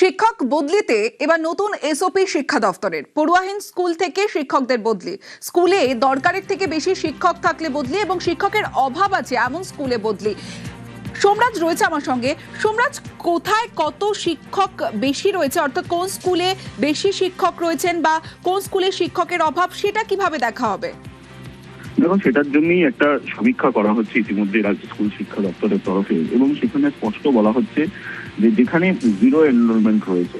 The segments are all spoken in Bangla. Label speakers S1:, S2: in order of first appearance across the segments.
S1: শিক্ষক বদলিতে এবার নতুন এসওপি শিক্ষা দফতরের। পড়ুয়াহীন স্কুল থেকে শিক্ষকদের বদলি, স্কুলে দরকারের থেকে বেশি শিক্ষক থাকলে বদলি এবং শিক্ষকের অভাব আছে এমন স্কুলে বদলি। সোমরাজ রয়েছে আমার সঙ্গে। সোমরাজ, কোথায় কত শিক্ষক বেশি রয়েছে, অর্থাৎ কোন স্কুলে বেশি শিক্ষক রয়েছেন বা কোন স্কুলে শিক্ষকের অভাব, সেটা কিভাবে দেখা হবে?
S2: দেখুন, সেটার জন্যই একটা সমীক্ষা করা হচ্ছে ইতিমধ্যে রাজ্য স্কুল শিক্ষা দপ্তরের তরফে, এবং সেখানে স্পষ্ট বলা হচ্ছে যে যেখানে জিরো এনরোলমেন্ট রয়েছে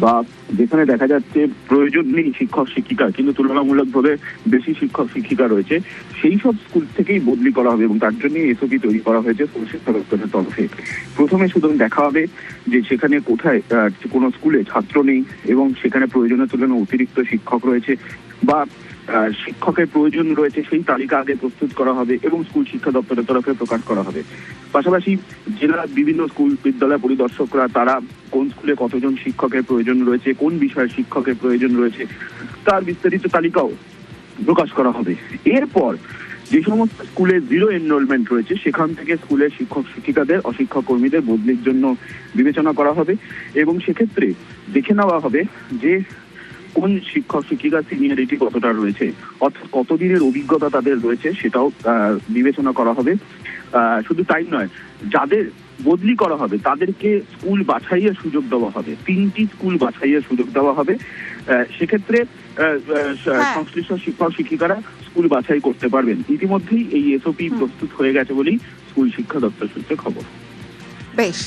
S2: বা যেখানে দেখা যাচ্ছে প্রয়োজন নেই শিক্ষক শিক্ষিকা কিন্তু তুলনামূলকভাবে বেশি শিক্ষক শিক্ষিকা রয়েছে, সেই সব স্কুল থেকেই বদলি করা হবে এবং তার জন্যই এসওপি তৈরি করা হয়েছে স্কুল শিক্ষা দপ্তরের তরফে। প্রথমে শুধু দেখা হবে যে সেখানে কোথায় কোনো স্কুলে ছাত্র নেই এবং সেখানে প্রয়োজনের তুলনায় অতিরিক্ত শিক্ষক রয়েছে বা শিক্ষকের প্রয়োজন রয়েছে, সেই তালিকা আগে প্রস্তুত করা হবে এবং স্কুল শিক্ষা দপ্তরের তরফে প্রকাশ করা হবে। পাশাপাশি জেলার বিভিন্ন স্কুল বিদ্যালয় পরিদর্শকরা তারা কোন স্কুলে কতজন শিক্ষকের প্রয়োজন রয়েছে, কোন বিষয়ে শিক্ষকের প্রয়োজন রয়েছে, তার বিস্তারিত তালিকাও প্রকাশ করা হবে। এরপর যে সমস্ত স্কুলে জিরো এনরোলমেন্ট রয়েছে সেখান থেকে স্কুলের শিক্ষক শিক্ষিকাদের, অশিক্ষক কর্মীদের বদলির জন্য বিবেচনা করা হবে এবং সেক্ষেত্রে দেখে নেওয়া হবে যে কোন শিক্ষক শিক্ষিকার সিনিয়রিটি কতটা রয়েছে, অর্থাৎ কতদিনের অভিজ্ঞতা তাদের রয়েছে সেটাও বিবেচনা করা হবে। শুধু তাই নয়, যাদের বদলি করা হবে তাদেরকে স্কুল বাছাইয়ের সুযোগ দেওয়া হবে। 3টি স্কুল বাছাইয়ের সুযোগ দেওয়া হবে। সেক্ষেত্রে সংশ্লিষ্ট শিক্ষক শিক্ষিকারা স্কুল বাছাই করতে পারবেন। ইতিমধ্যেই এই এসওপি প্রস্তুত হয়ে গেছে বলেই স্কুল শিক্ষা দপ্তর সূত্রে খবর।
S1: বেশ।